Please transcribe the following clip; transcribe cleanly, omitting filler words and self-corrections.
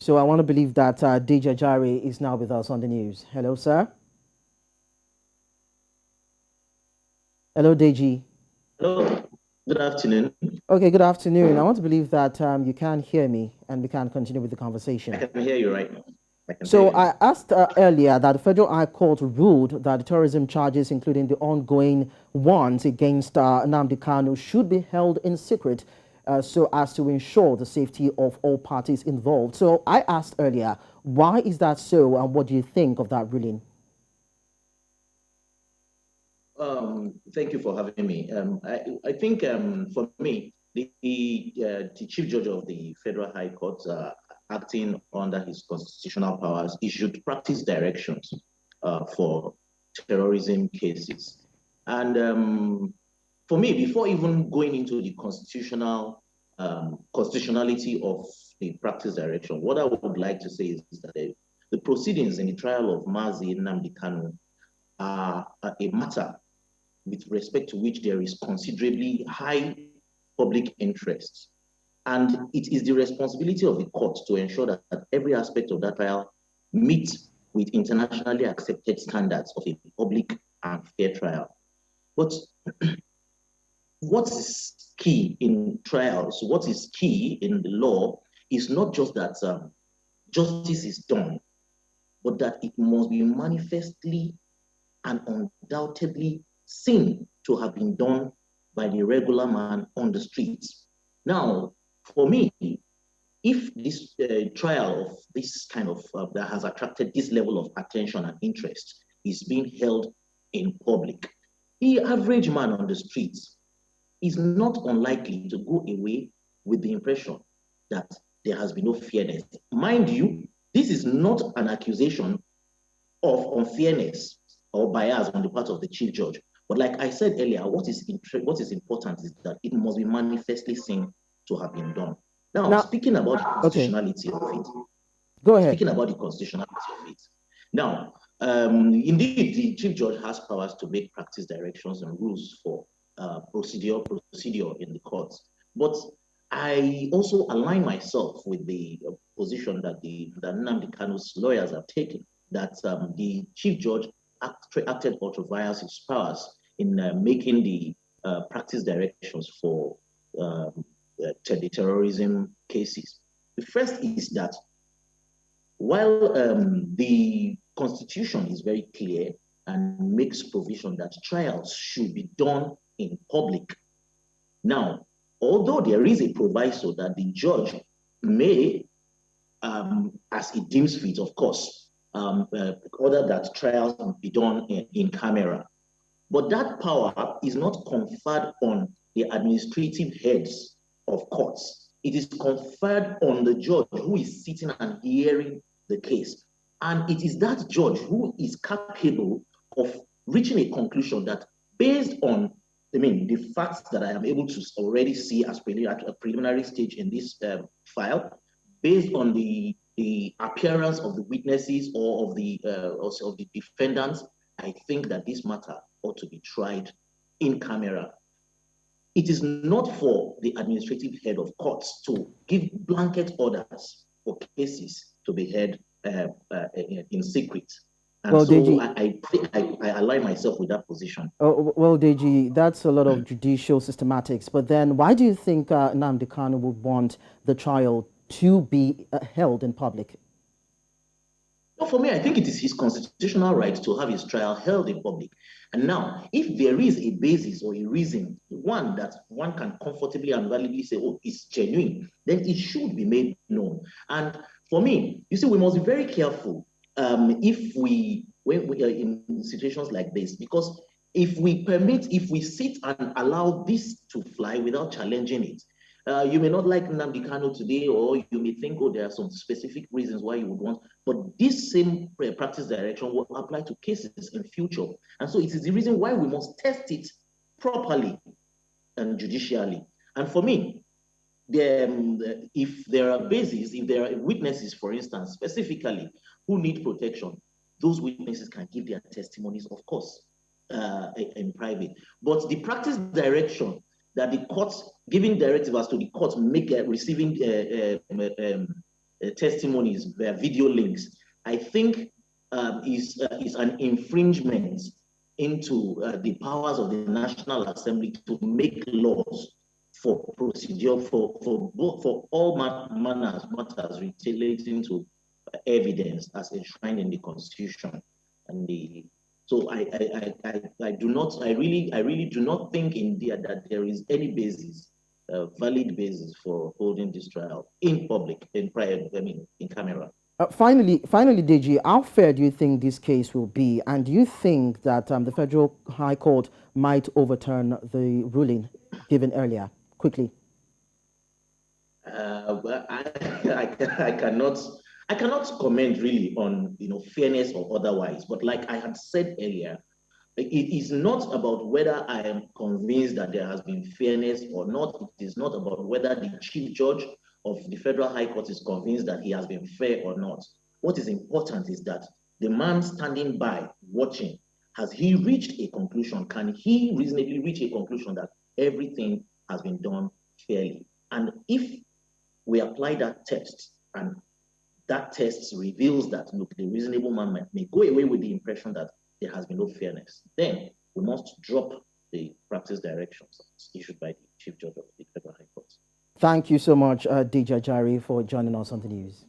So I want to believe that Deji Ajare is now with us on the news. Hello, sir. Hello, Deji. Hello, good afternoon. Okay, good afternoon. I want to believe that you can hear me and we can continue with the I conversation. can hear you right now. I can hear So you. I asked earlier that the Federal High Court ruled that the terrorism charges, including the ongoing ones against Nnamdi Kanu, should be held in secret so as to ensure the safety of all parties involved. So I asked earlier, why is that so, and what do you think of that ruling? Thank you for having me. I think for me, the Chief Judge of the Federal High Court, acting under his constitutional powers, issued practice directions for terrorism cases. And for me, before even going into the constitutionality of the practice direction, what I would like to say is that the proceedings in the trial of Mazi Nnamdi Kanu are a matter with respect to which there is considerably high public interest. And it is the responsibility of the court to ensure that every aspect of that trial meets with internationally accepted standards of a public and fair trial. But what is key in trials, what is key in the law is not just that justice is done, but that it must be manifestly and undoubtedly seen to have been done by the regular man on the streets. Now, for me, if this trial of this kind of that has attracted this level of attention and interest is being held in public, the average man on the streets is not unlikely to go away with the impression that there has been no fairness. Mind you, this is not an accusation of unfairness or bias on the part of the chief judge. But like I said earlier, what is important is that it must be manifestly seen to have been done. Now, Now, okay, go ahead. speaking about the constitutionality of it. Now, indeed, the chief judge has powers to make practice directions and rules for procedure in the courts. But I also align myself with the position that Nnamdi Kanu's lawyers have taken, that the chief judge acted out of via his powers in making the practice directions for the terrorism cases. The first is that while the Constitution is very clear and makes provision that trials should be done in public. Now, although there is a proviso that the judge may, as it deems fit, of course, order that trials be done in camera, but that power is not conferred on the administrative heads of courts. It is conferred on the judge who is sitting and hearing the case. And it is that judge who is capable of reaching a conclusion that, based on, the facts that I am able to already see as at a preliminary stage in this file, based on the appearance of the witnesses or of the defendants, I think that this matter ought to be tried in camera. It is not for the administrative head of courts to give blanket orders for cases to be heard in secret. And Well, so Deji, I align myself with that position. well, Deji, that's a lot of judicial systematics. But then, why do you think Nnamdi Kanu would want the trial to be held in public? No, for me, I think it is his constitutional right to have his trial held in public. And now, if there is a basis or a reason, one that one can comfortably and validly say, oh, it's genuine, then it should be made known. And for me, you see, we must be very careful when we are in situations like this, because if we sit and allow this to fly without challenging it, you may not like Nnamdi Kanu today, or you may think, oh, there are some specific reasons why you would want, but this same practice direction will apply to cases in future. And so it is the reason why we must test it properly and judicially. And for me, if there are bases, if there are witnesses, for instance, specifically who need protection, those witnesses can give their testimonies, of course, in private. But the practice direction that the courts giving directive as to the courts receiving testimonies, video links, I think is an infringement into the powers of the National Assembly to make laws for procedure for all matters relating to evidence as enshrined in the Constitution and the. So I do not I really do not think indeed that there is any basis, valid basis for holding this trial in public, in private, I mean in camera. Finally, Deji, how fair do you think this case will be? And do you think that the Federal High Court might overturn the ruling given earlier? Quickly. Well, I cannot comment really on fairness or otherwise. But like I had said earlier, it is not about whether I am convinced that there has been fairness or not. It is not about whether the Chief Judge of the Federal High Court is convinced that he has been fair or not. What is important is that the man standing by, watching, has he reached a conclusion? Can he reasonably reach a conclusion that everything has been done fairly? And if we apply that test, and that test reveals that, look, the reasonable man may go away with the impression that there has been no fairness, then we must drop the practice directions issued by the Chief Judge of the Federal High Court. Thank you so much, Deji Ajare, for joining us on the news.